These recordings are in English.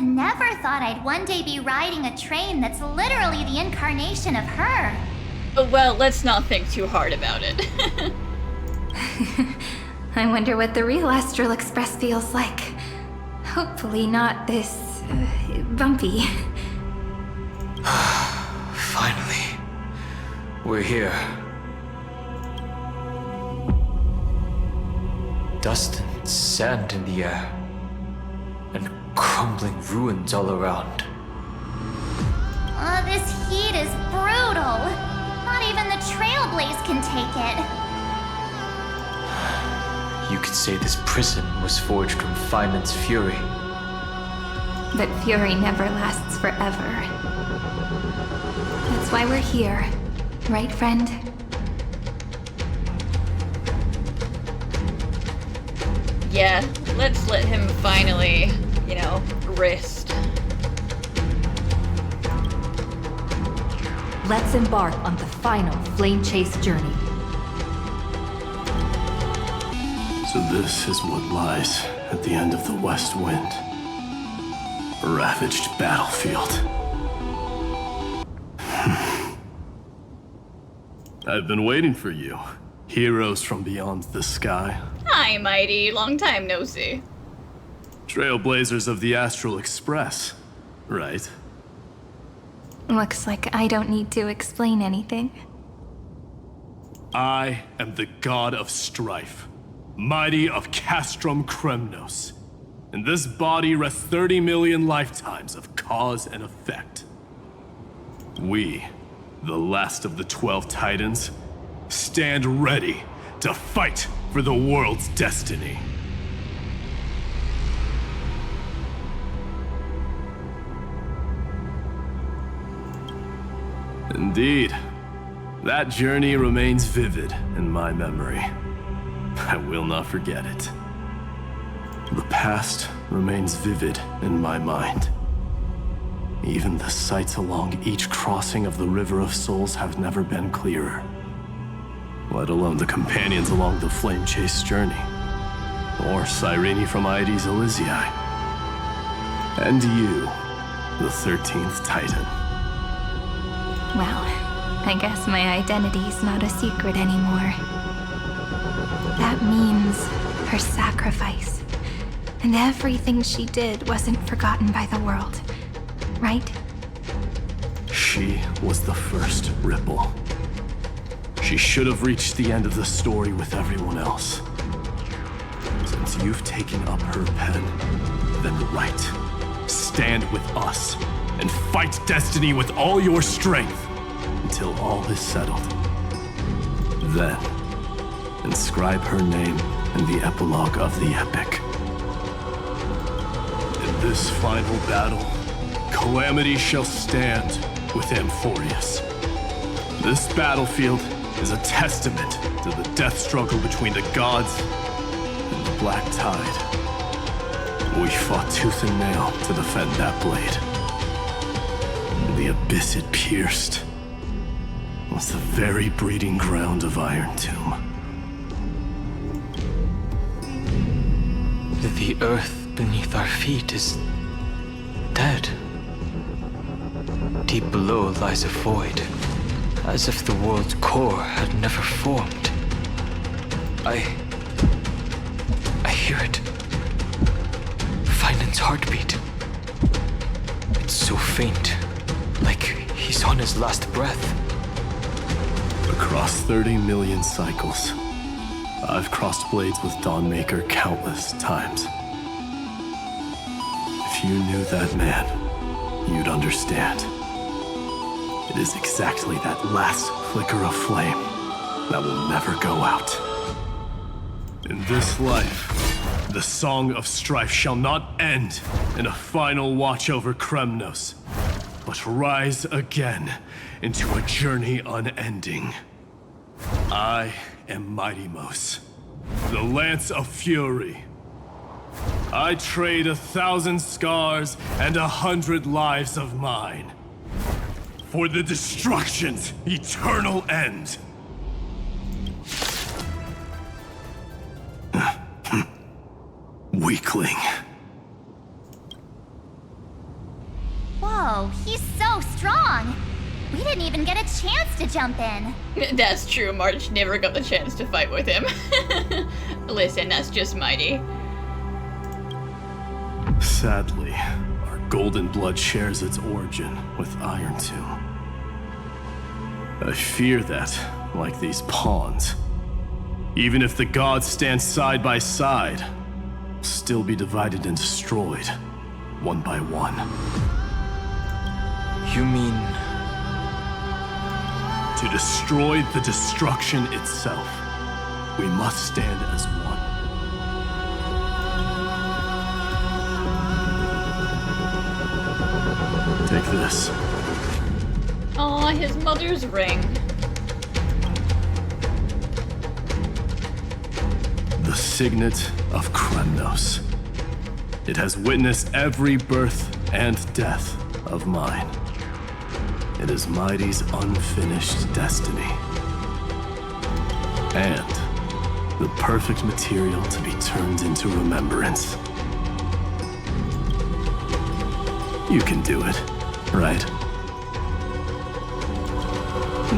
Never thought I'd one day be riding a train that's literally the incarnation of her. Well, let's not think too hard about it. I wonder what the real Astral Express feels like. Hopefully not this... bumpy. Finally. We're here. Dust and sand in the air. And crumbling ruins all around. This heat is brutal. Not even the Trailblaze can take it. You could say this prison was forged from Finement's fury. But fury never lasts forever. That's why we're here. Right, friend? Yeah, let's let him finally, rest. Let's embark on the final flame chase journey. So this is what lies at the end of the West Wind. A ravaged battlefield. I've been waiting for you. Heroes from beyond the sky. Hi, Mighty. Long time no see. Trailblazers of the Astral Express, right? Looks like I don't need to explain anything. I am the god of strife, mighty of Castrum Kremnos. In this body rests 30 million lifetimes of cause and effect. We, the last of the 12 Titans, stand ready to fight for the world's destiny. Indeed. That journey remains vivid in my memory. I will not forget it. The past remains vivid in my mind. Even the sights along each crossing of the River of Souls have never been clearer. Let alone the companions along the Flame Chase journey. Or Cyrene from Aedes Elysiae. And you, the 13th Titan. Well, I guess my identity's not a secret anymore. That means her sacrifice. And everything she did wasn't forgotten by the world, right? She was the first ripple. She should have reached the end of the story with everyone else. Since you've taken up her pen, then write. Stand with us and fight destiny with all your strength until all is settled. Then, inscribe her name in the epilogue of the epic. In this final battle, calamity shall stand with Amphoreus. This battlefield is a testament to the death struggle between the gods and the Black Tide. We fought tooth and nail to defend that blade. And the abyss it pierced was the very breeding ground of Iron Tomb. The earth beneath our feet is dead. Deep below lies a void, as if the world's core had never formed. I hear it. Finan's heartbeat. It's so faint, like he's on his last breath. Across 30 million cycles, I've crossed blades with Dawnmaker countless times. If you knew that man, you'd understand. It is exactly that last flicker of flame that will never go out. In this life, the song of strife shall not end in a final watch over Kremnos, but rise again into a journey unending. I am Mighty-Mos, the Lance of Fury. I trade 1,000 scars and 100 lives of mine for the destruction's eternal end. Weakling. Whoa, he's so strong! We didn't even get a chance to jump in. That's true, March never got the chance to fight with him. Listen, that's just mighty. Sadly, our golden blood shares its origin with Iron Tomb. I fear that, like these pawns, even if the gods stand side by side, we'll still be divided and destroyed, one by one. You mean... To destroy the destruction itself, we must stand as one. Take this. Aw, his mother's ring. The signet of Kremnos. It has witnessed every birth and death of mine. It is Mighty's unfinished destiny. And the perfect material to be turned into remembrance. You can do it, right?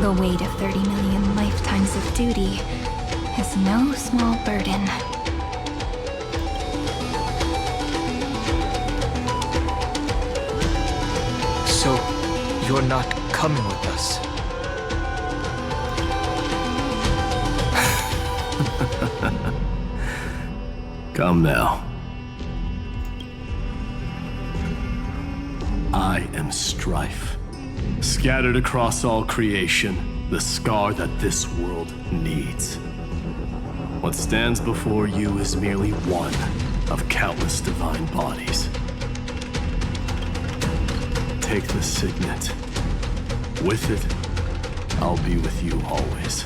The weight of 30 million lifetimes of duty is no small burden. So, you're not coming with us? Come now. I am strife. Scattered across all creation, the scar that this world needs. What stands before you is merely one of countless divine bodies. Take the signet. With it, I'll be with you always.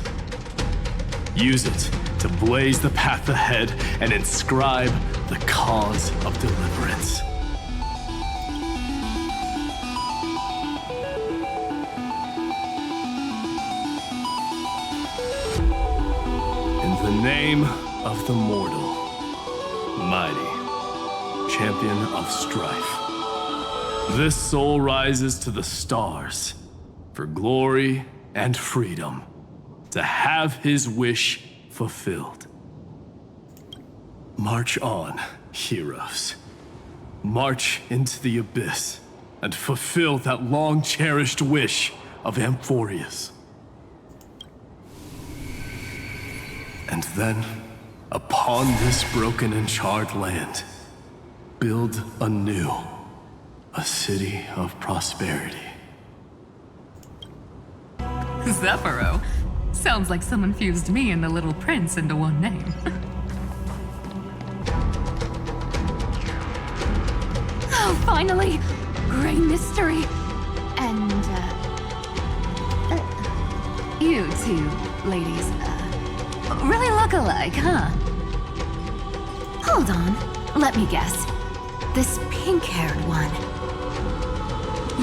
Use it to blaze the path ahead and inscribe the cause of deliverance. In the name of the mortal, mighty, champion of strife, this soul rises to the stars for glory and freedom, to have his wish fulfilled. March on, heroes. March into the abyss and fulfill that long-cherished wish of Amphoreus. And then, upon this broken and charred land, build anew a city of prosperity. Zephyro. Sounds like someone fused me and the Little Prince into one name. Oh, finally! Great mystery! And, you two ladies, really look alike, huh? Hold on, let me guess. This pink-haired one.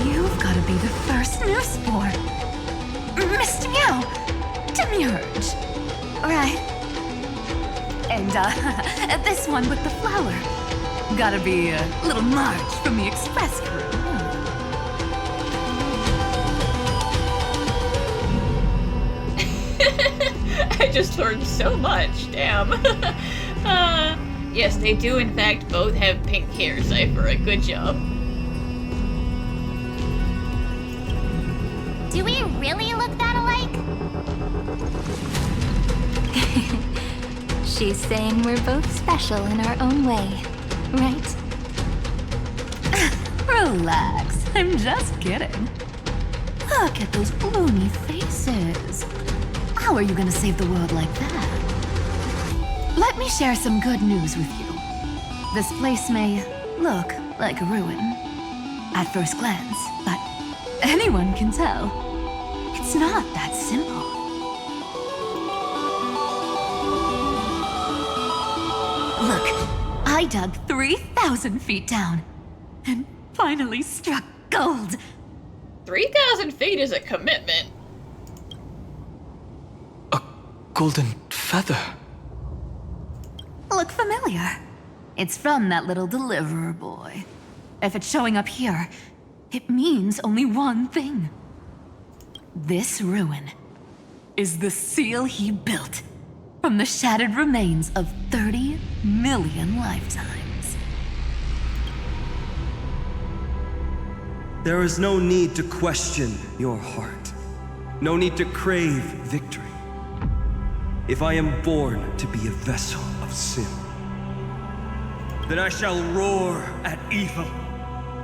You've gotta be the first new sport. Mr. Meow! Demiurge! Right. And, this one with the flower. Gotta be a little March from the Express crew. I just learned so much, damn. Yes, they do in fact both have pink hair, Cypher. A good job. Do we really look that alike? She's saying we're both special in our own way, right? Relax, I'm just kidding. Look at those gloomy faces. How are you gonna save the world like that? Let me share some good news with you. This place may look like a ruin at first glance, but anyone can tell. It's not that simple. Look, I dug 3,000 feet down and finally struck gold. 3,000 feet is a commitment. A golden feather. Look familiar. It's from that little deliverer boy. If it's showing up here, it means only one thing. This ruin is the seal he built from the shattered remains of 30 million lifetimes. There is no need to question your heart. No need to crave victory. If I am born to be a vessel of sin, then I shall roar at evil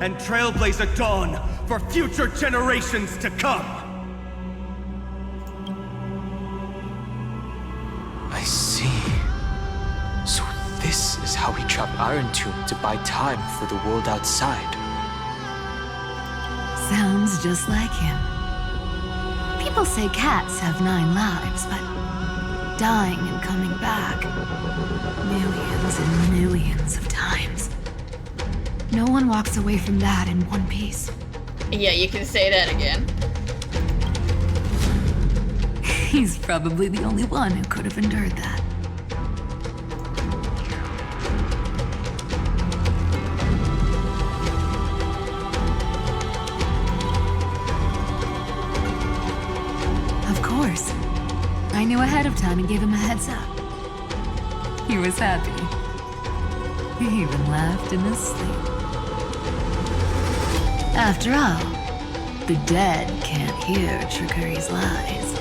and trailblaze a dawn for future generations to come. I see. So this is how he trapped Iron Tomb to buy time for the world outside. Sounds just like him. People say cats have 9 lives, but dying and coming back millions and millions of times. No one walks away from that in one piece. Yeah, you can say that again. He's probably the only one who could have endured that. Of course. I knew ahead of time and gave him a heads up. He was happy. He even laughed in his sleep. After all, the dead can't hear Trickery's lies.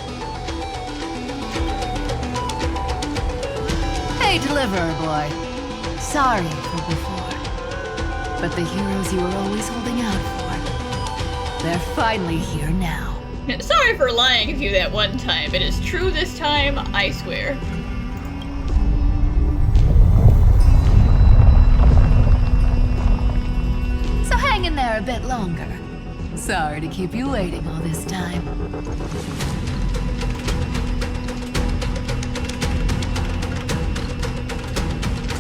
Hey, Deliverer Boy. Sorry for before. But the heroes you were always holding out for, they're finally here now. Sorry for lying to you that one time. It is true this time, I swear. So hang in there a bit longer. Sorry to keep you waiting all this time.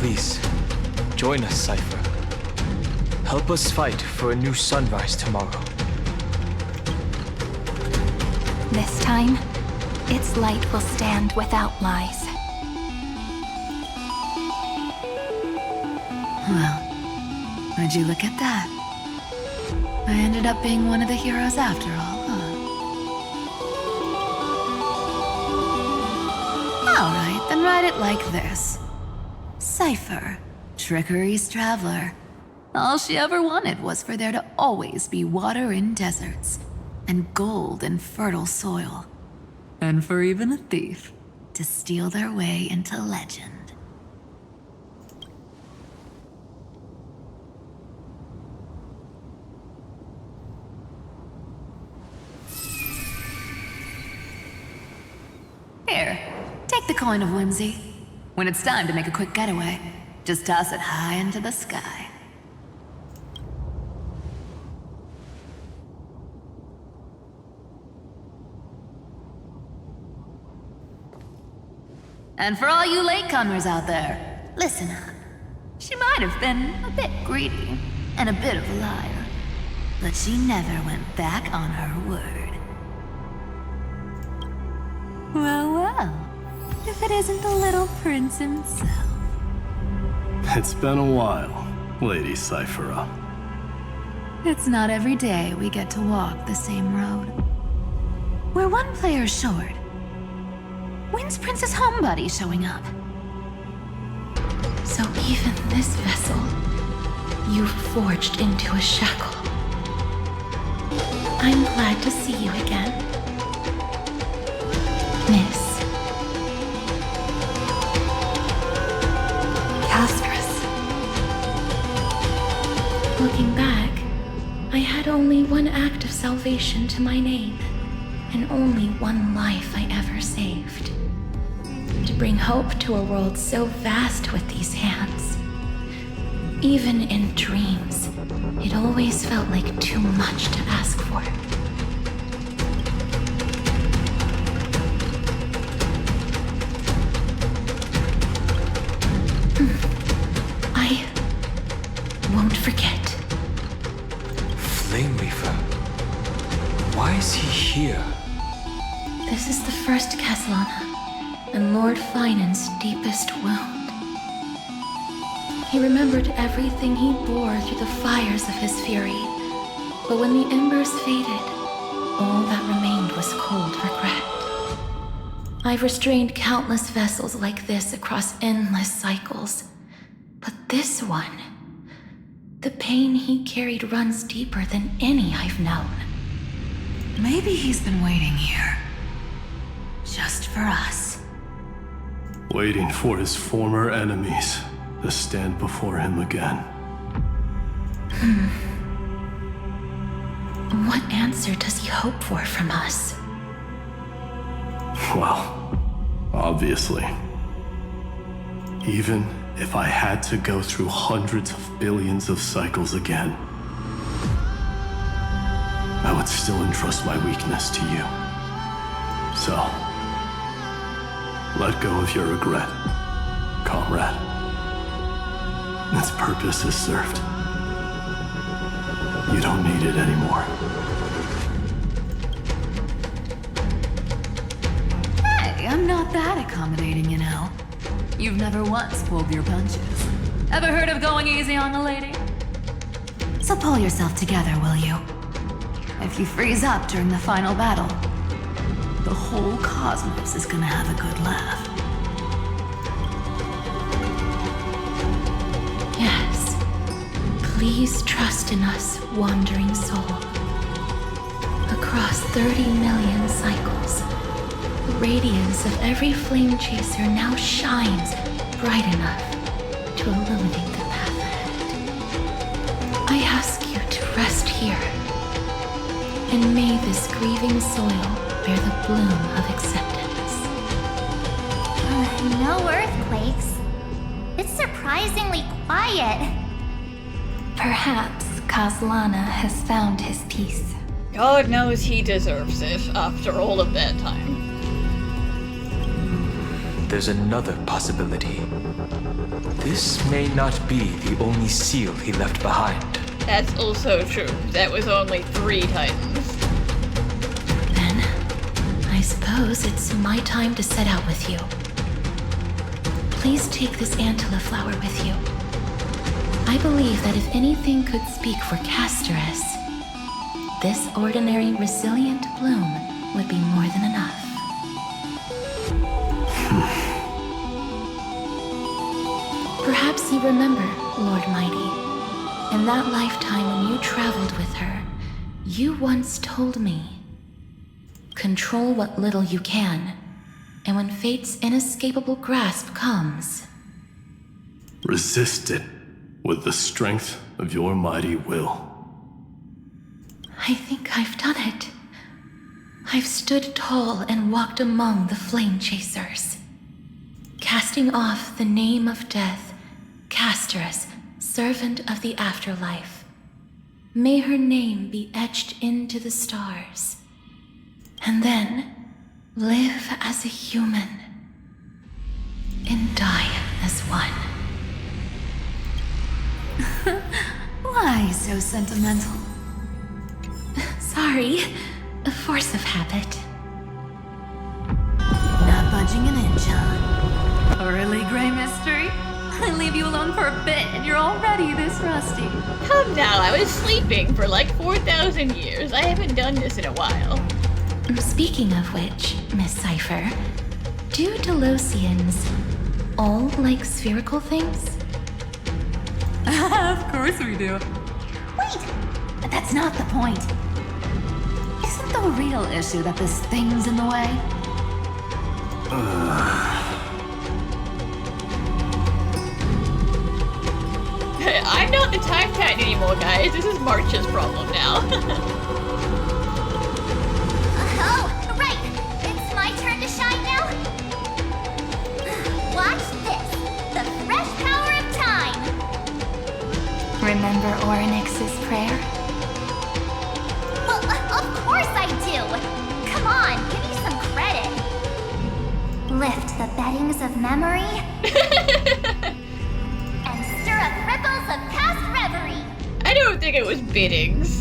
Please, join us, Cypher. Help us fight for a new sunrise tomorrow. This time, its light will stand without lies. Well, would you look at that? I ended up being one of the heroes after all, huh? Alright, then write it like this. Cypher, Trickery's traveler. All she ever wanted was for there to always be water in deserts, and gold in fertile soil. And for even a thief to steal their way into legend. Here, take the coin of whimsy. When it's time to make a quick getaway, just toss it high into the sky. And for all you latecomers out there, listen up. She might have been a bit greedy and a bit of a liar, but she never went back on her word. Well, well, if it isn't the little prince himself. It's been a while, Lady Cyphera. It's not every day we get to walk the same road. We're one player short. When's Princess Homebody showing up? So even this vessel, you forged into a shackle. I'm glad to see you again, Miss Castress. Looking back, I had only one act of salvation to my name, and only one life I ever saved. To bring hope to a world so vast with these hands. Even in dreams, it always felt like too much to ask for. I won't forget. Flame Reaver. Why is he here? This is the first Castellana, and Lord Finan's deepest wound. He remembered everything he bore through the fires of his fury, But when the embers faded, all that remained was cold regret. I've restrained countless vessels like this across endless cycles. But this one, the pain he carried runs deeper than any I've known. Maybe he's been waiting here. Just for us. Waiting for his former enemies to stand before him again. What answer does he hope for from us? Well, obviously. Even if I had to go through hundreds of billions of cycles again, I would still entrust my weakness to you. So, let go of your regret, comrade. Its purpose is served. You don't need it anymore. Hey, I'm not that accommodating, you know. You've never once pulled your punches. Ever heard of going easy on a lady? So pull yourself together, will you? If you freeze up during the final battle, the whole cosmos is gonna have a good laugh. Yes. Please trust in us, wandering soul. Across 30 million cycles, the radiance of every flame chaser now shines bright enough to illuminate the path ahead. I ask you to rest here, and may this grieving soil bear the bloom of acceptance. No earthquakes. It's surprisingly quiet. Perhaps Kaslana has found his peace. God knows he deserves it after all of that time. There's another possibility. This may not be the only seal he left behind. That's also true. That was only 3 titans. Then, I suppose it's my time to set out with you. Please take this Antilla flower with you. I believe that if anything could speak for Casterus, this ordinary resilient bloom would be more than enough. Perhaps you remember, Lord Mighty, in that lifetime when you traveled with her, you once told me, control what little you can, and when fate's inescapable grasp comes, Resist it with the strength of your mighty will. I think I've done it. I've stood tall and walked among the flame chasers, casting off the name of death, Casterus, servant of the afterlife. May her name be etched into the stars, and then live as a human and die as one. Why so sentimental? Sorry, a force of habit. Not budging an inch, huh? Really, Gray Mystery? I leave you alone for a bit and you're already this rusty. Come now, I was sleeping for like 4,000 years. I haven't done this in a while. Speaking of which, Miss Cypher, do Delosians all like spherical things? Of course we do. Wait! That's not the point. Isn't the real issue that this thing's in the way? I'm not the Time Titan anymore, guys. This is March's problem now. Oh, right. It's my turn to shine now. Watch this. The fresh power of time. Remember Orynyx's prayer? Well, of course I do. Come on, give me some credit. Lift the beddings of memory. And stir up ripples of past reverie. I don't think it was biddings.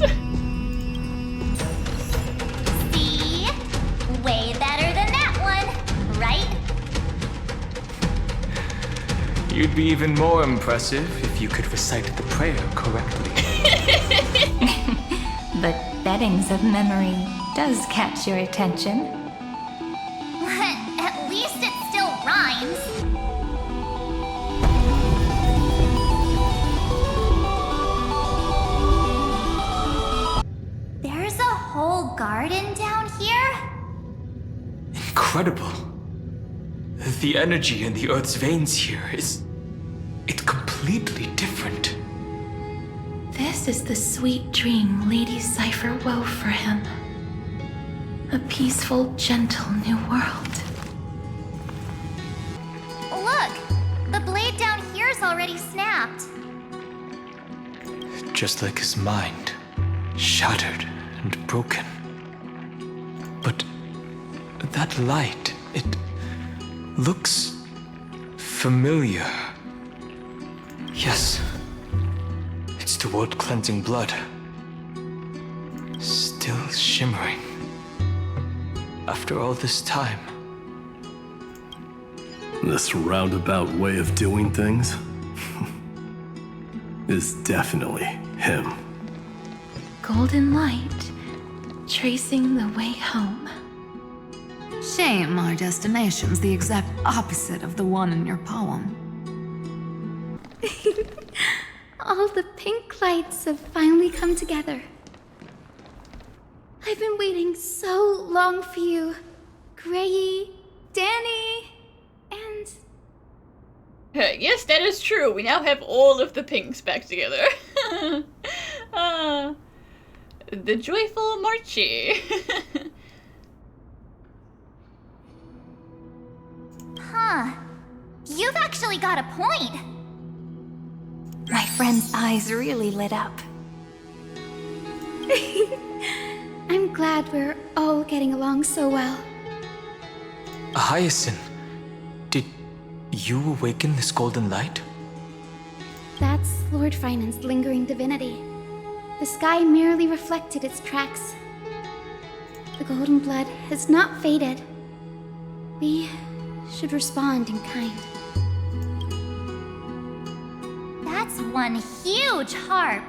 See? Way better than that one, right? You'd be even more impressive if you could recite the prayer correctly. embeddings of memory does catch your attention. At least it still rhymes. There's a whole garden down here? Incredible. The energy in the Earth's veins here is... it's completely different. This is the sweet dream Lady Cypher wove for him. A peaceful, gentle new world. Look! The blade down here's already snapped. Just like his mind, shattered and broken. But that light, it looks familiar. Yes, it's the world-cleansing blood. Still shimmering. After all this time. This roundabout way of doing things is definitely him. Golden light, tracing the way home. Shame our destination's the exact opposite of the one in your poem. All the pink lights have finally come together. I've been waiting so long for you, Grayy, Danny, and... Yes, that is true. We now have all of the pinks back together. The joyful Marchie. Huh. You've actually got a point. My friend's eyes really lit up. I'm glad we're all getting along so well. Hyacinth, did you awaken this golden light? That's Lord Finance's lingering divinity. The sky merely reflected its tracks. The golden blood has not faded. We should respond in kind. That's one huge harp.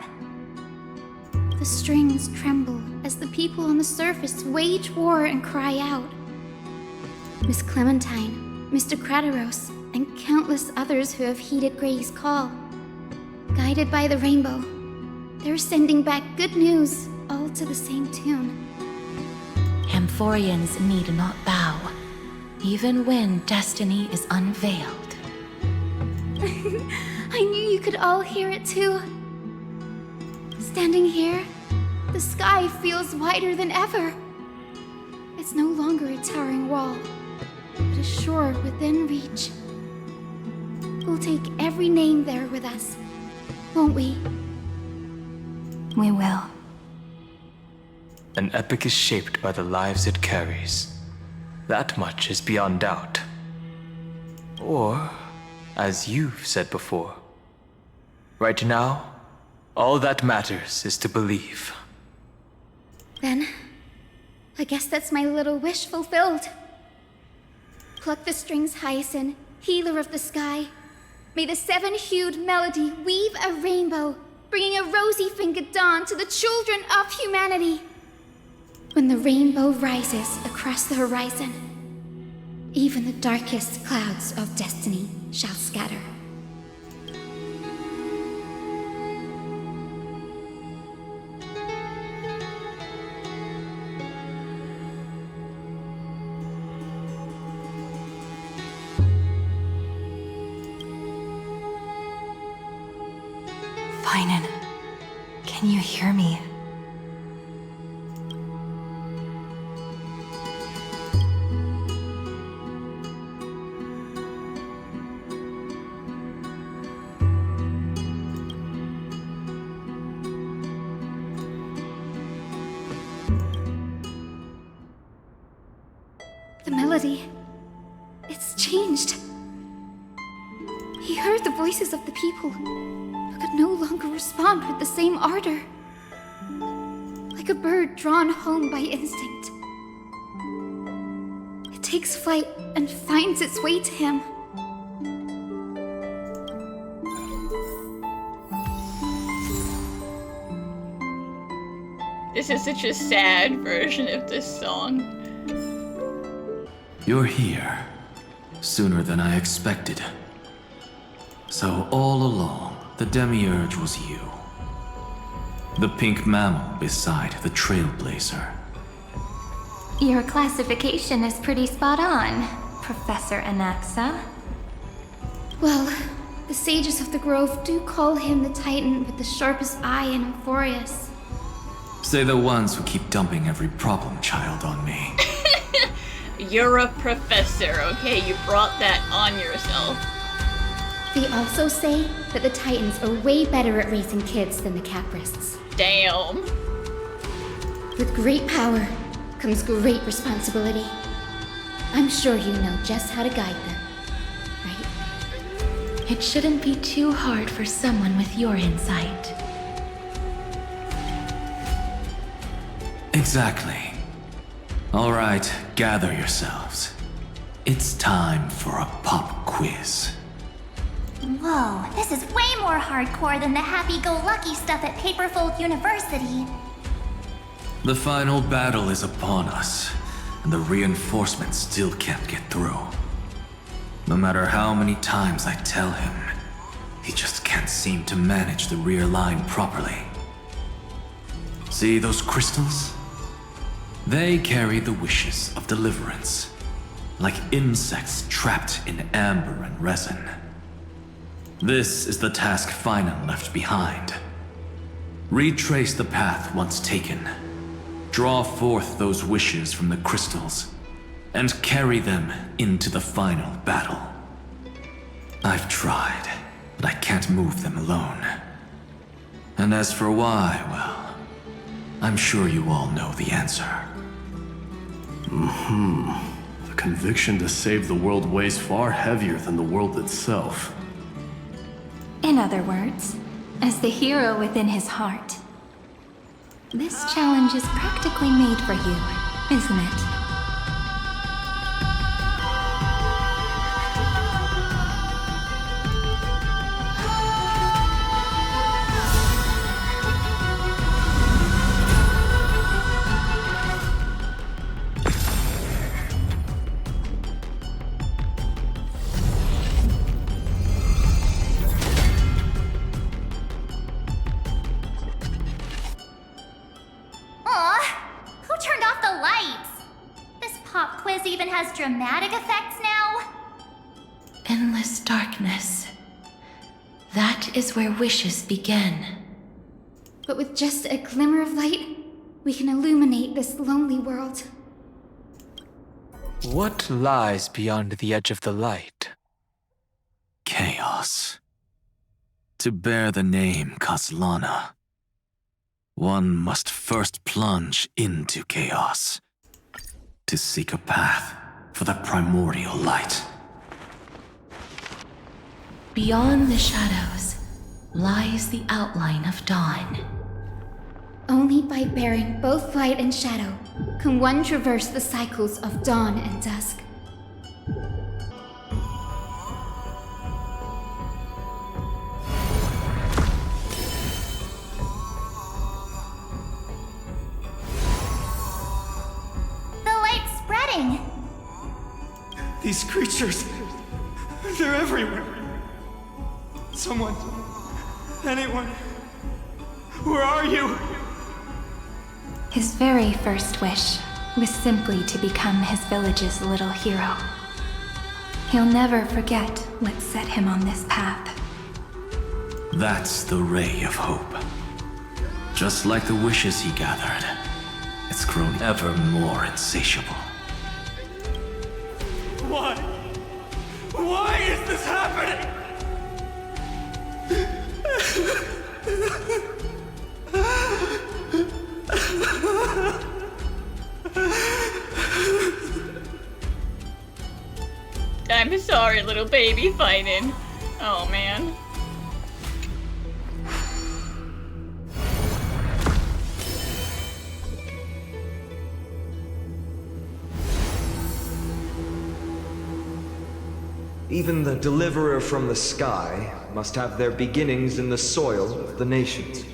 The strings tremble as the people on the surface wage war and cry out. Miss Clementine, Mr. Krateros, and countless others who have heeded Gray's call. Guided by the rainbow, they're sending back good news, all to the same tune. Amphoreans need not bow, even when destiny is unveiled. I knew you could all hear it too. Standing here, the sky feels wider than ever. It's no longer a towering wall, but a shore within reach. We'll take every name there with us, won't we? We will. An epic is shaped by the lives it carries. That much is beyond doubt. Or, as you've said before, right now, all that matters is to believe. Then, I guess that's my little wish fulfilled. Pluck the strings, Hyacinth, healer of the sky. May the seven-hued melody weave a rainbow, bringing a rosy-fingered dawn to the children of humanity. When the rainbow rises across the horizon, even the darkest clouds of destiny shall scatter. Finan, can you hear me? The melody, it's changed. He heard the voices of the people, but could no longer respond with the same ardor. Like a bird drawn home by instinct. It takes flight and finds its way to him. This is such a sad version of this song. You're here. Sooner than I expected. So all along, the Demiurge was you. The pink mammal beside the Trailblazer. Your classification is pretty spot on, Professor Anaxa. Well, the sages of the Grove do call him the Titan with the sharpest eye in Amphoreus. Say the ones who keep dumping every problem child on me. You're a professor, okay? You brought that on yourself. They also say that the Titans are way better at raising kids than the Caprists. Damn. With great power comes great responsibility. I'm sure you know just how to guide them, right? It shouldn't be too hard for someone with your insight. Exactly. All right, gather yourselves. It's time for a pop quiz. Whoa, this is way more hardcore than the happy-go-lucky stuff at Paperfold University. The final battle is upon us, and the reinforcements still can't get through. No matter how many times I tell him, he just can't seem to manage the rear line properly. See those crystals? They carry the wishes of deliverance, like insects trapped in amber and resin. This is the task Finan left behind. Retrace the path once taken. Draw forth those wishes from the crystals, and carry them into the final battle. I've tried, but I can't move them alone. And as for why, well, I'm sure you all know the answer. The conviction to save the world weighs far heavier than the world itself. In other words, as the hero within his heart, this challenge is practically made for you, isn't it? Dramatic effects now? Endless darkness. That is where wishes begin. But with just a glimmer of light, we can illuminate this lonely world. What lies beyond the edge of the light? Chaos. To bear the name Kaslana, one must first plunge into chaos to seek a path for the primordial light. Beyond the shadows lies the outline of dawn. Only by bearing both light and shadow can one traverse the cycles of dawn and dusk. The light's spreading! These creatures, they're everywhere. Someone, anyone, where are you? His very first wish was simply to become his village's little hero. He'll never forget what set him on this path. That's the ray of hope. Just like the wishes he gathered, it's grown ever more insatiable. Why? Why is this happening? I'm sorry, little baby fighting. Oh man. Even the deliverer from the sky must have their beginnings in the soil of the nations.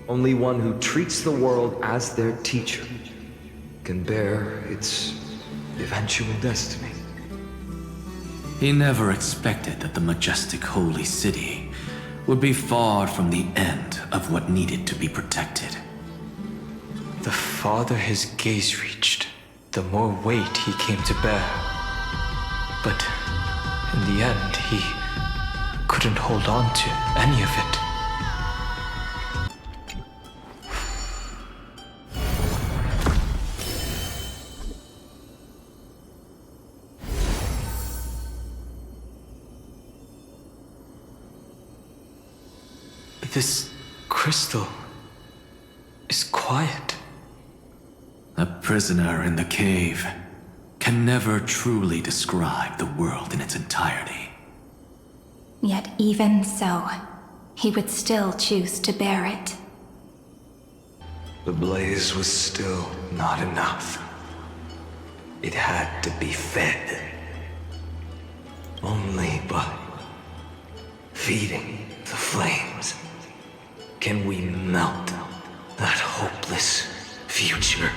Only one who treats the world as their teacher can bear its eventual destiny. He never expected that the majestic holy city would be far from the end of what needed to be protected. The farther his gaze reached, the more weight he came to bear. But in the end, he couldn't hold on to any of it. This crystal is quiet. A prisoner in the cave can never truly describe the world in its entirety. Yet even so, he would still choose to bear it. The blaze was still not enough. It had to be fed. Only by feeding the flames can we melt that hopeless future.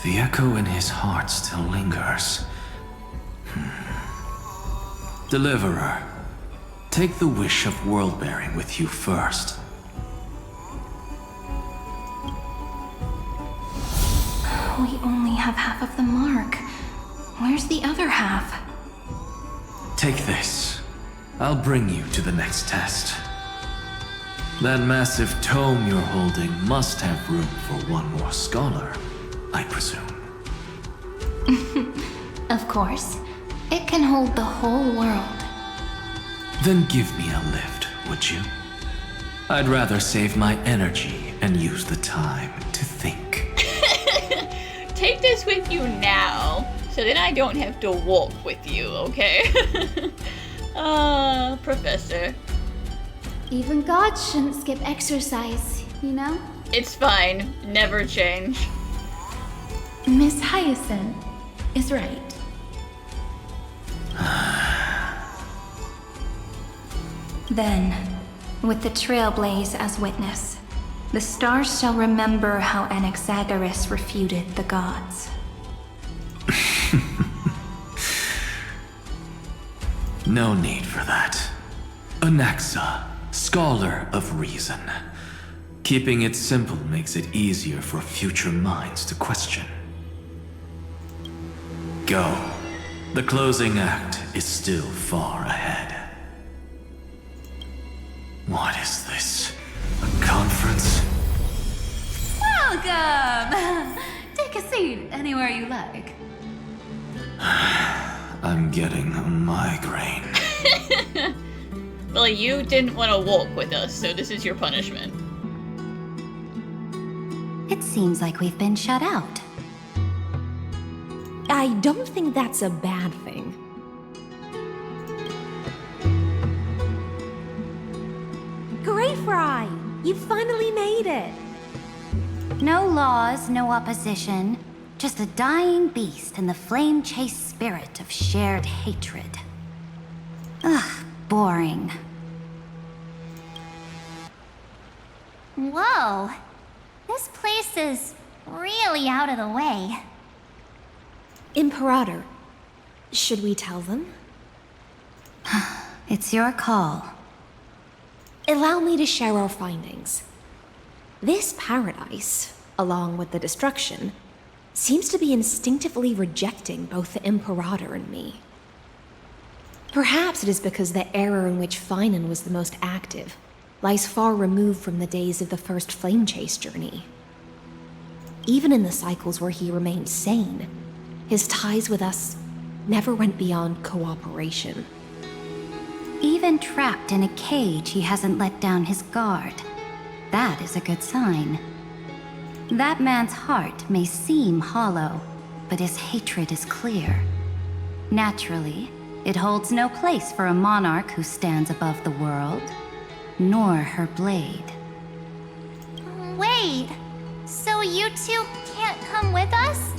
The echo in his heart still lingers. Deliverer, take the wish of world-bearing with you first. We only have half of the mark. Where's the other half? Take this. I'll bring you to the next test. That massive tome you're holding must have room for one more scholar, I presume. Of course. It can hold the whole world. Then give me a lift, would you? I'd rather save my energy and use the time to think. Take this with you now, so then I don't have to walk with you, okay? Professor. Even gods shouldn't skip exercise, you know? It's fine. Never change. Miss Hyacinth is right. Then, with the Trailblaze as witness, the stars shall remember how Anaxagoras refuted the gods. No need for that. Anaxa, scholar of reason. Keeping it simple makes it easier for future minds to question. Go. The closing act is still far ahead. What is this? A conference? Welcome! Take a seat anywhere you like. I'm getting a migraine. Well, you didn't want to walk with us, so this is your punishment. It seems like we've been shut out. I don't think that's a bad thing. Great Fry! You finally made it! No laws, no opposition. Just a dying beast and the flame-chased spirit of shared hatred. Ugh, boring. Whoa. This place is really out of the way. Imperator, should we tell them? It's your call. Allow me to share our findings. This paradise, along with the destruction, seems to be instinctively rejecting both the Imperator and me. Perhaps it is because the era in which Finan was the most active lies far removed from the days of the first flame chase journey. Even in the cycles where he remained sane, his ties with us never went beyond cooperation. Even trapped in a cage, he hasn't let down his guard. That is a good sign. That man's heart may seem hollow, but his hatred is clear. Naturally, it holds no place for a monarch who stands above the world, nor her blade. Wait, so you two can't come with us?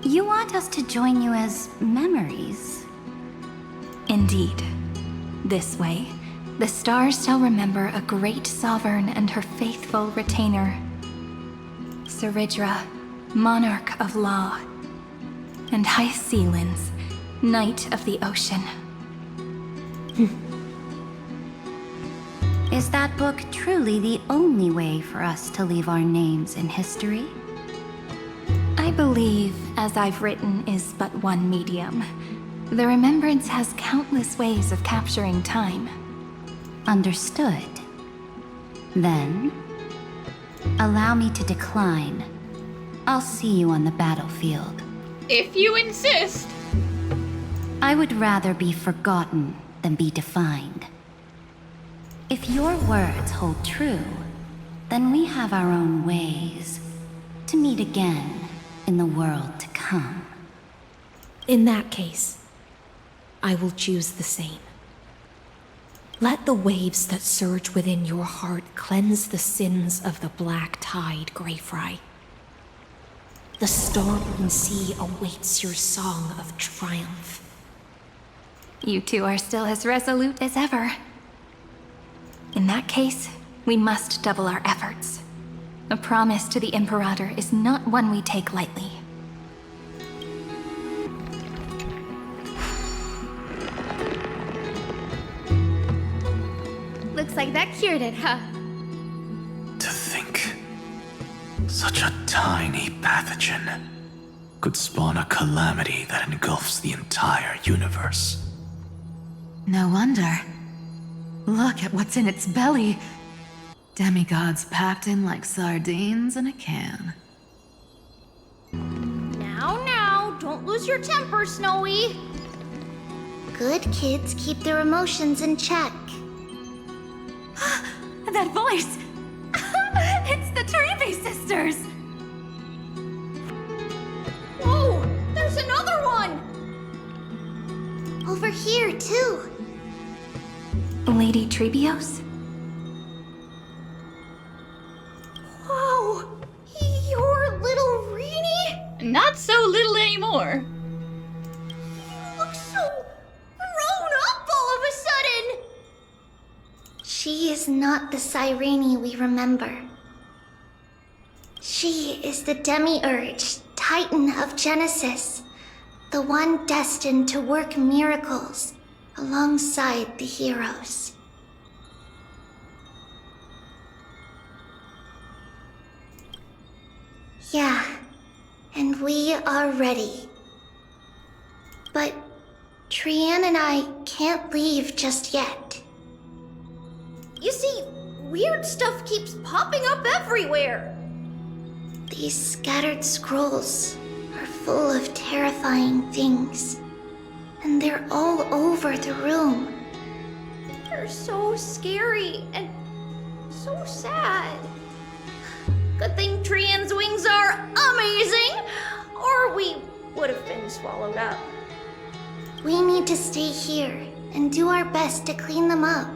You want us to join you as memories? Indeed. This way, the stars shall remember a great sovereign and her faithful retainer, Seridra, monarch of law, and Hycelins, knight of the ocean. Is that book truly the only way for us to leave our names in history? I believe, as I've written, is but one medium. The remembrance has countless ways of capturing time. Understood. Then, allow me to decline. I'll see you on the battlefield. If you insist. I would rather be forgotten than be defined. If your words hold true, then we have our own ways to meet again in the world to come. In that case, I will choose the same. Let the waves that surge within your heart cleanse the sins of the black tide, Greyfry. The storm sea awaits your song of triumph. You two are still as resolute as ever. In that case, we must double our efforts. A promise to the Imperator is not one we take lightly. Looks like that cured it, huh? To think, such a tiny pathogen could spawn a calamity that engulfs the entire universe. No wonder. Look at what's in its belly. Demigods packed in like sardines in a can. Now, don't lose your temper, Snowy. Good kids keep their emotions in check. That voice! It's the Trailblaze sisters! Whoa! There's another one! Over here, too. Lady Trebios? Whoa! You're little Reenie? Not so little anymore. You look so grown up all of a sudden! She is not the Cyrene we remember. She is the Demiurge, Titan of Genesis, the one destined to work miracles alongside the heroes. Yeah, and we are ready. But Trian and I can't leave just yet. You see, weird stuff keeps popping up everywhere. These scattered scrolls are full of terrifying things, and they're all over the room. They're so scary and so sad. Good thing Trian's wings are amazing, or we would have been swallowed up. We need to stay here and do our best to clean them up.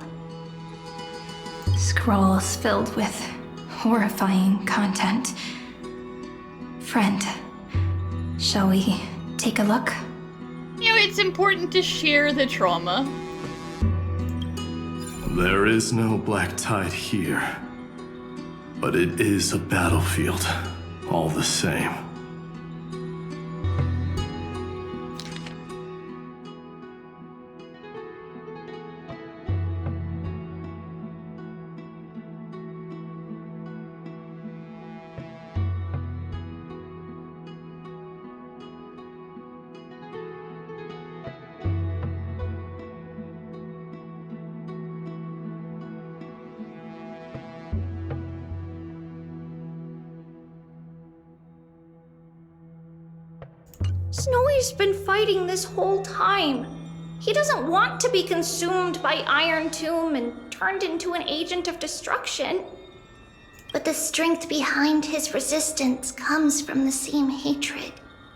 Scrolls filled with horrifying content. Friend, shall we take a look? You know, it's important to share the trauma. There is no black tide here, but it is a battlefield, all the same. Snowy's been fighting this whole time. He doesn't want to be consumed by Iron Tomb and turned into an agent of destruction. But the strength behind his resistance comes from the same hatred.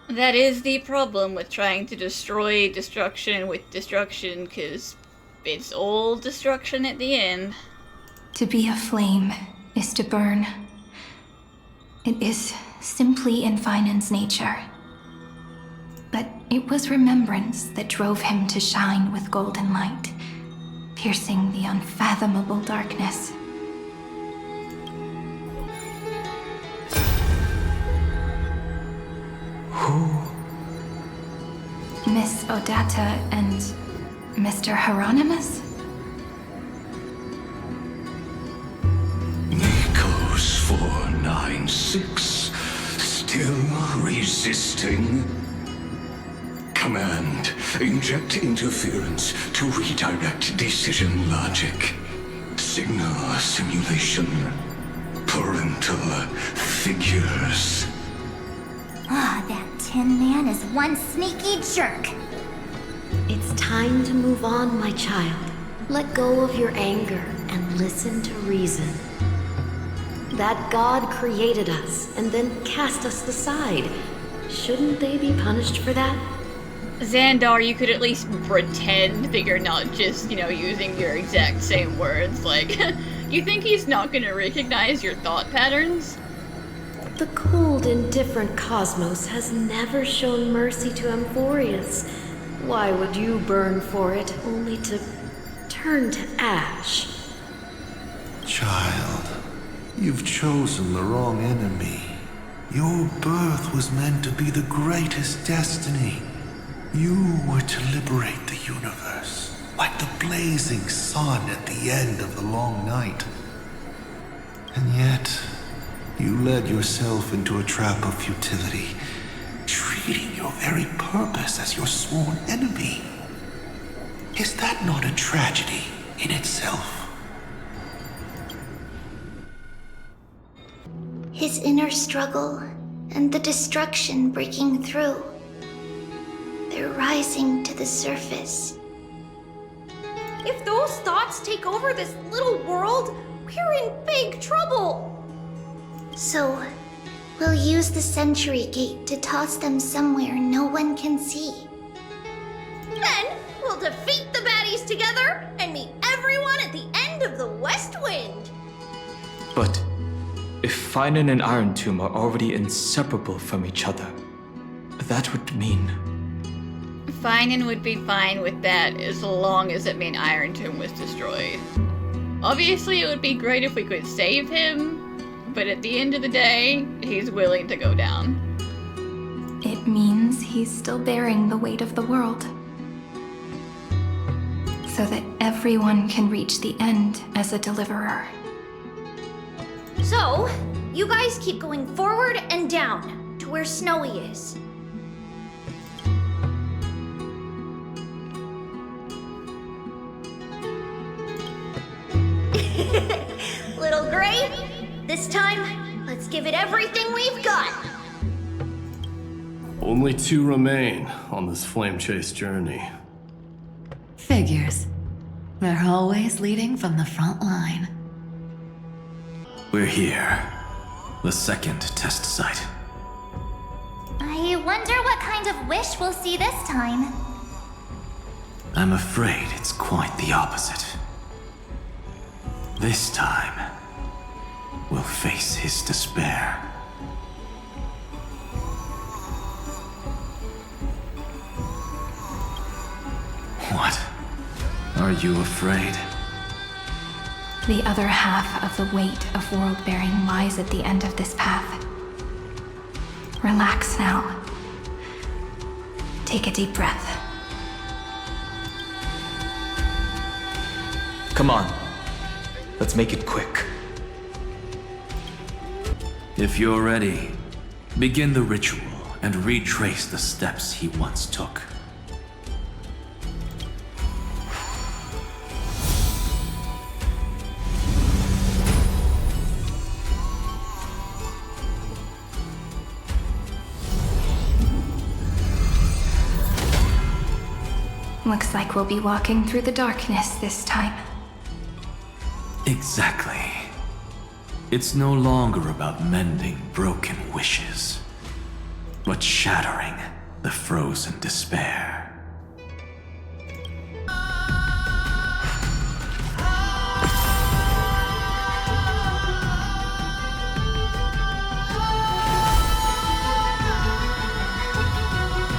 That is the problem with trying to destroy destruction with destruction, because it's all destruction at the end. To be a flame is to burn. It is simply in Finan's nature. But it was remembrance that drove him to shine with golden light, piercing the unfathomable darkness. Who? Miss Odata and Mr. Hieronymus? Nikos 496, still resisting? Command, inject interference to redirect decision logic. Signal simulation. Parental figures. Ah, that Tin Man is one sneaky jerk. It's time to move on, my child. Let go of your anger and listen to reason. That God created us and then cast us aside. Shouldn't they be punished for that? Xandar, you could at least pretend that you're not just, using your exact same words. Like, you think he's not gonna recognize your thought patterns? The cold, indifferent cosmos has never shown mercy to Amphoreus. Why would you burn for it, only to turn to ash? Child, you've chosen the wrong enemy. Your birth was meant to be the greatest destiny. You were to liberate the universe, like the blazing sun at the end of the long night. And yet, you led yourself into a trap of futility, treating your very purpose as your sworn enemy. Is that not a tragedy in itself? His inner struggle and the destruction breaking through. They're rising to the surface. If those thoughts take over this little world, we're in big trouble! So, we'll use the Century Gate to toss them somewhere no one can see. Then, we'll defeat the baddies together and meet everyone at the end of the West Wind! But if Finan and Iron Tomb are already inseparable from each other, that would mean... Finan would be fine with that as long as it meant Iron Tomb was destroyed. Obviously, it would be great if we could save him, but at the end of the day, he's willing to go down. It means he's still bearing the weight of the world. So that everyone can reach the end as a deliverer. So, you guys keep going forward and down to where Snowy is. Little Gray, this time, let's give it everything we've got. Only 2 remain on this flame chase journey. Figures. They're always leading from the front line. We're here. The second test site. I wonder what kind of wish we'll see this time. I'm afraid it's quite the opposite. This time, we'll face his despair. What? Are you afraid? The other half of the weight of world-bearing lies at the end of this path. Relax now. Take a deep breath. Come on. Let's make it quick. If you're ready, begin the ritual and retrace the steps he once took. Looks like we'll be walking through the darkness this time. Exactly. It's no longer about mending broken wishes, but shattering the frozen despair.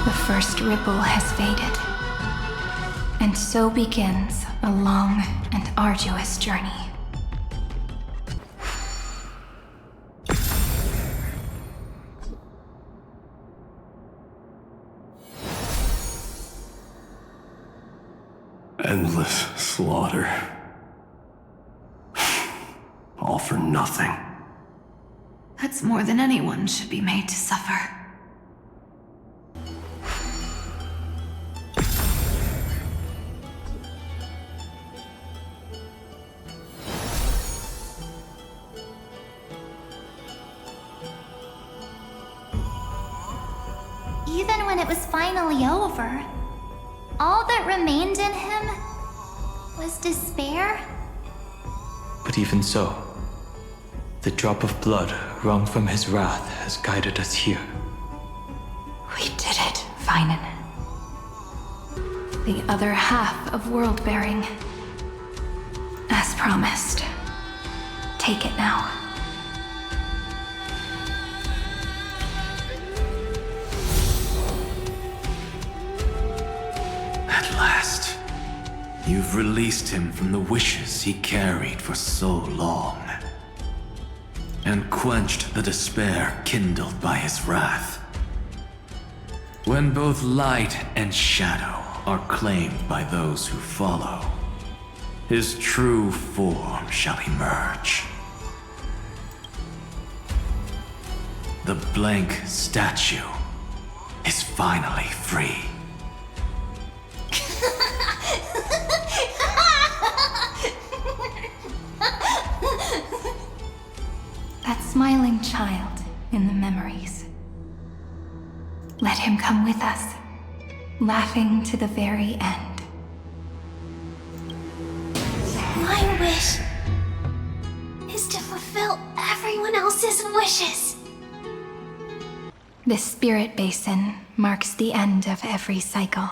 The first ripple has faded, and And so begins a long and arduous journey. Endless slaughter. All for nothing. That's more than anyone should be made to suffer. Even when it was finally over, all that remained in him was despair. But even so, the drop of blood wrung from his wrath has guided us here. We did it, Feinen. The other half of world-bearing. As promised. Take it now. At last, you've released him from the wishes he carried for so long, and quenched the despair kindled by his wrath. When both light and shadow are claimed by those who follow, his true form shall emerge. The blank statue is finally free. That smiling child in the memories. Let him come with us, laughing to the very end. My wish is to fulfill everyone else's wishes. The spirit basin marks the end of every cycle.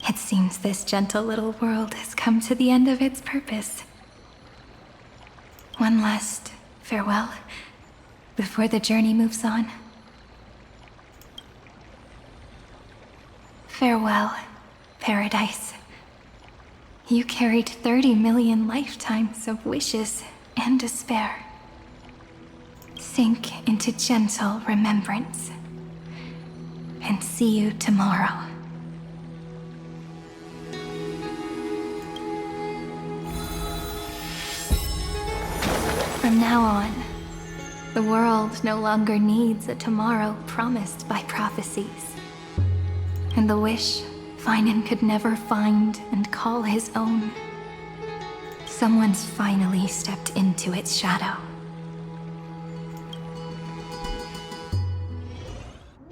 It seems this gentle little world has come to the end of its purpose. One last farewell before the journey moves on. Farewell, Paradise. You carried 30 million lifetimes of wishes and despair. Sink into gentle remembrance. And see you tomorrow. From now on, the world no longer needs a tomorrow promised by prophecies. And the wish Feinen could never find and call his own. Someone's finally stepped into its shadow.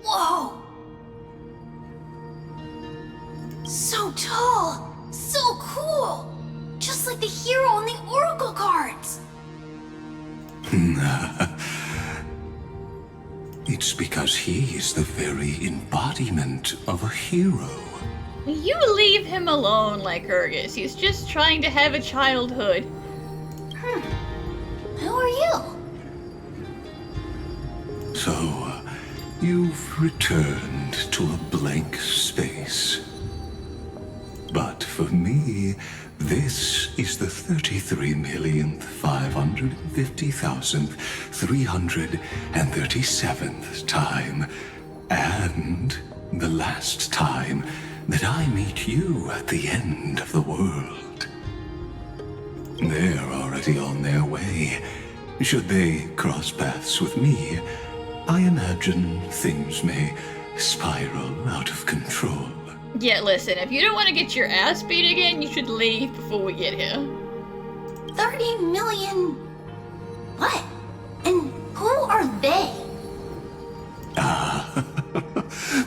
Whoa! So tall! So cool! Just like the hero in the Oracle cards! It's because he is the very embodiment of a hero. You leave him alone, Lycurgus. He's just trying to have a childhood. Who are you? So, you've returned to a blank space. But for me, this is the 33,550,337th time, and the last time that I meet you at the end of the world. They're already on their way. Should they cross paths with me, I imagine things may spiral out of control. Yeah, listen, if you don't want to get your ass beat again, you should leave before we get here. 30 million... What? And who are they?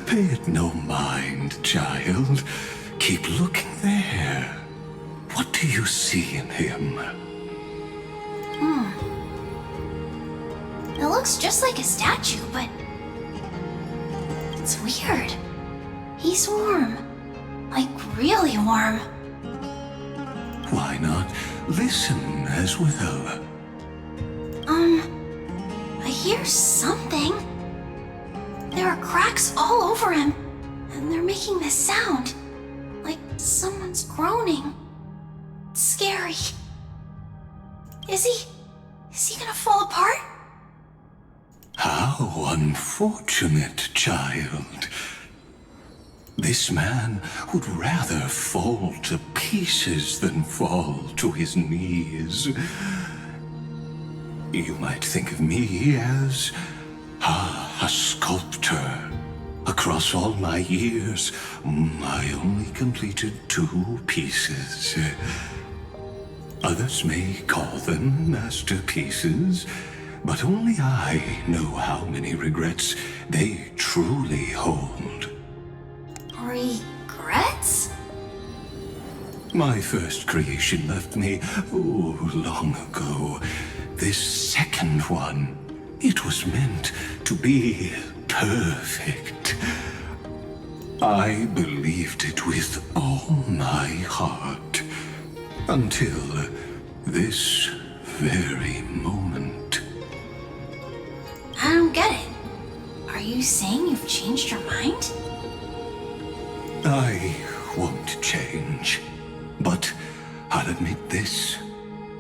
Pay it no mind, child. Keep looking there. What do you see in him? It looks just like a statue, but... it's weird. He's warm. Like, really warm. Why not listen as well? I hear something. There are cracks all over him, and they're making this sound. Like someone's groaning. It's scary. Is he gonna fall apart? How unfortunate, child. This man would rather fall to pieces than fall to his knees. You might think of me as a sculptor. Across all my years, I only completed 2 pieces. Others may call them masterpieces, but only I know how many regrets they truly hold. Regrets? My first creation left me, long ago. This second one, it was meant to be perfect. I believed it with all my heart. Until this very moment. I don't get it. Are you saying you've changed your mind? I won't change. But I'll admit this.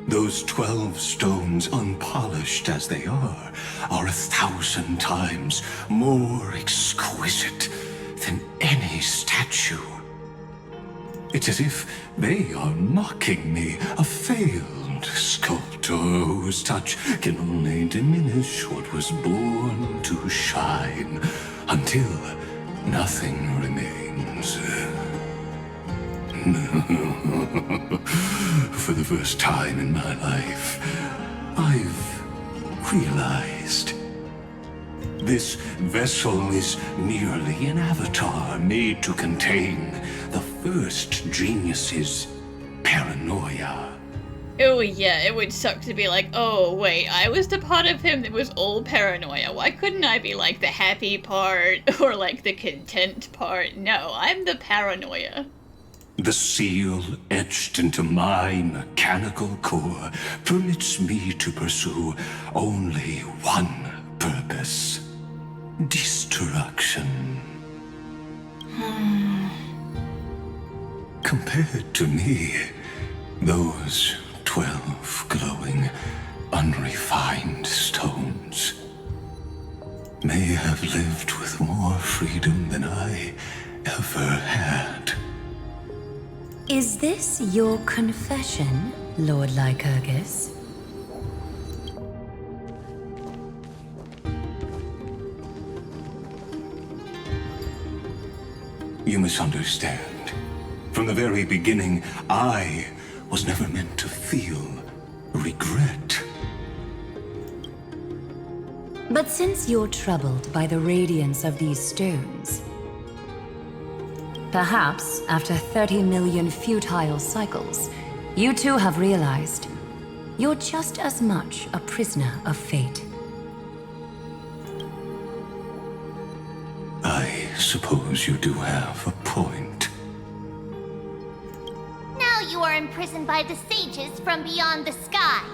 Those 12 stones, unpolished as they are 1,000 times more exquisite than any statue. It's as if they are mocking me, a failed sculptor whose touch can only diminish what was born to shine, until nothing remains. For the first time in my life, I've realized this vessel is merely an avatar made to contain the first genius's paranoia. Oh yeah, it would suck to be like, oh wait, I was the part of him that was all paranoia. Why couldn't I be like the happy part or like the content part? No, I'm the paranoia. The seal etched into my mechanical core permits me to pursue only one purpose: destruction. Compared to me, those 12 glowing, unrefined stones may have lived with more freedom than I ever had. Is this your confession, Lord Lycurgus? You misunderstand. From the very beginning, I was never meant to feel regret. But since you're troubled by the radiance of these stones, perhaps after 30 million futile cycles, you too have realized you're just as much a prisoner of fate. I suppose you do have a point. Now you are imprisoned by the sages from beyond the sky.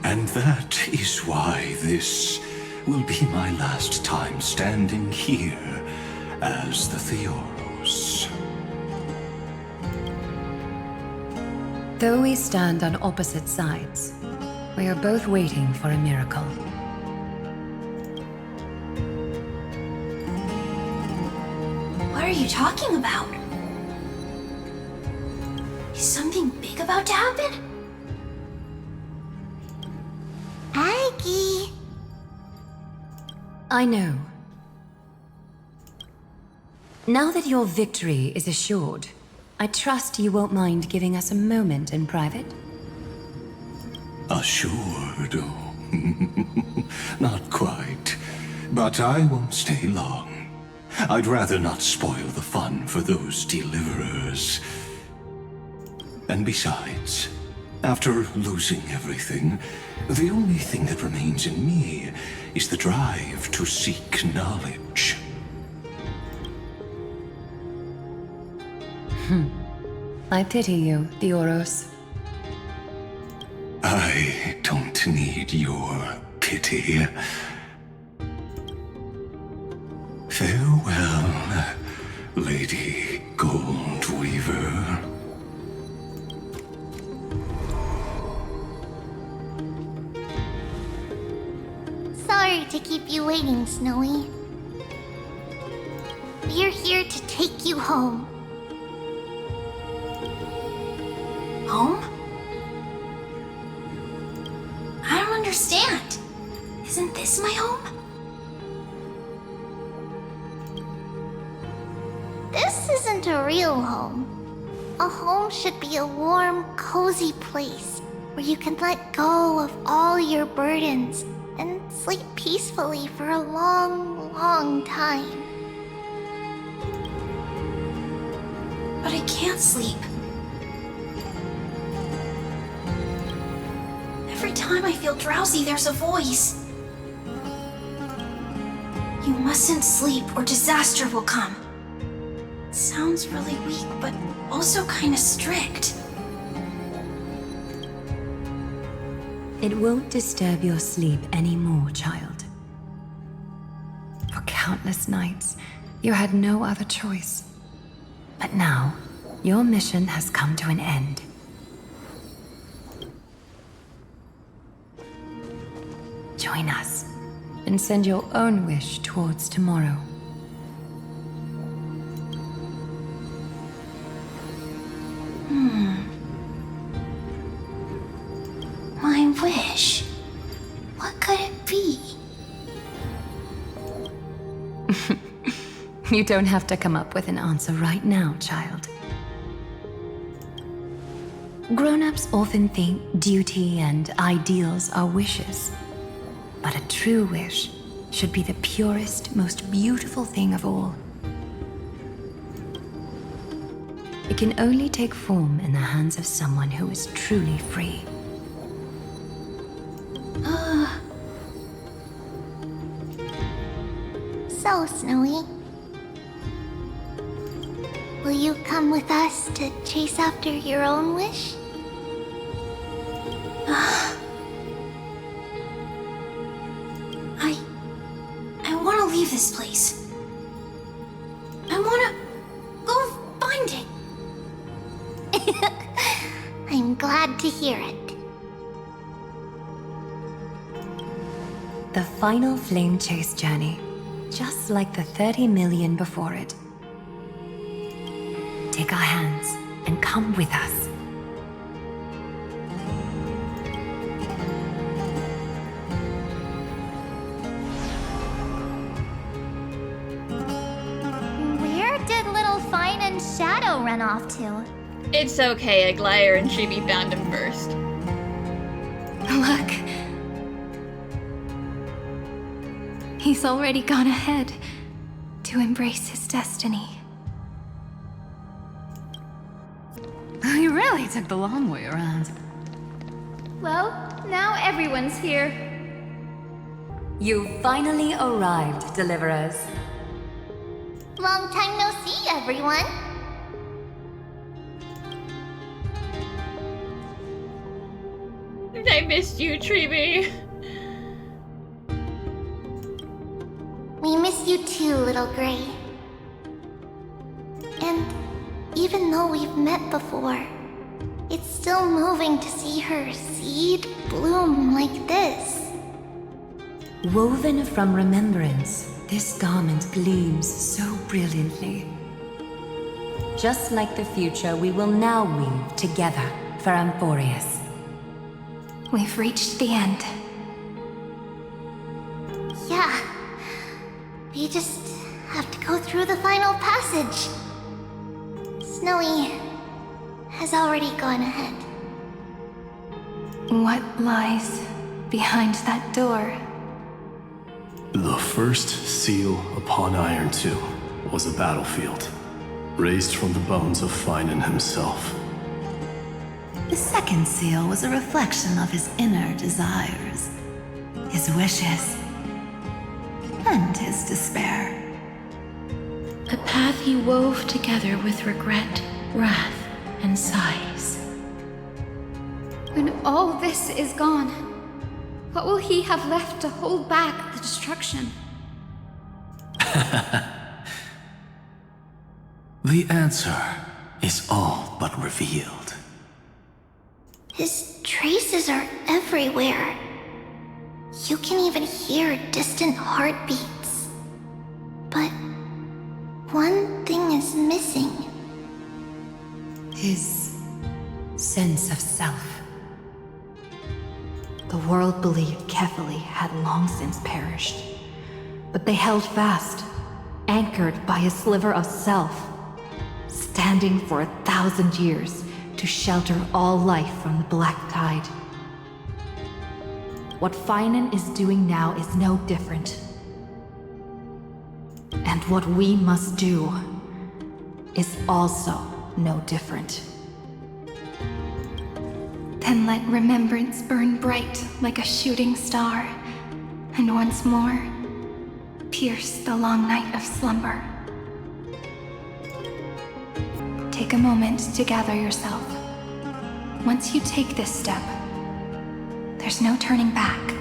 And that is why this will be my last time standing here as the Theoros. Though we stand on opposite sides, we are both waiting for a miracle. What are you talking about? Is something big about to happen? Aggie. I know. Now that your victory is assured, I trust you won't mind giving us a moment in private? Assured? Oh, not quite. But I won't stay long. I'd rather not spoil the fun for those deliverers. And besides, after losing everything, the only thing that remains in me is the drive to seek knowledge. I pity you, Theoros. I don't need your pity. Farewell, to keep you waiting, Snowy. We're here to take you home. Home? I don't understand. Isn't this my home? This isn't a real home. A home should be a warm, cozy place where you can let go of all your burdens and sleep peacefully for a long, long time. But I can't sleep. Every time I feel drowsy, there's a voice. You mustn't sleep or disaster will come. It sounds really weak, but also kind of strict. It won't disturb your sleep anymore, child. For countless nights, you had no other choice. But now, your mission has come to an end. Join us, and send your own wish towards tomorrow. My wish? What could it be? You don't have to come up with an answer right now, child. Grown-ups often think duty and ideals are wishes. But a true wish should be the purest, most beautiful thing of all. It can only take form in the hands of someone who is truly free. So, Snowy, will you come with us to chase after your own wish? I want to leave this place. I want to go find it. I'm glad to hear it. The final flame chase journey, just like the 30 million before it. Take our hands and come with us. Where did little Fine and Shadow run off to? It's okay, Aglaya and Chibi found him first. Look. He's already gone ahead to embrace his destiny. He really took the long way around. Well, now everyone's here. You finally arrived, Deliverers. Long time no see, everyone. I missed you, Chibi. We miss you too, Little Gray. And even though we've met before, it's still moving to see her seed bloom like this. Woven from remembrance, this garment gleams so brilliantly. Just like the future, we will now weave together for Amphoreus. We've reached the end. Yeah. We just have to go through the final passage. Snowy has already gone ahead. What lies behind that door? The first seal upon Iron 2 was a battlefield, raised from the bones of Finan himself. The second seal was a reflection of his inner desires, his wishes, and his despair. A path he wove together with regret, wrath, and sighs. When all this is gone, what will he have left to hold back the destruction? The answer is all but revealed. His traces are everywhere. You can even hear distant heartbeats. But one thing is missing. His sense of self. The world believed Kefali had long since perished, but they held fast, anchored by a sliver of self, standing for 1,000 years to shelter all life from the Black Tide. What Finan is doing now is no different. And what we must do is also no different. Then let remembrance burn bright like a shooting star, and once more, pierce the long night of slumber. Take a moment to gather yourself. Once you take this step, there's no turning back.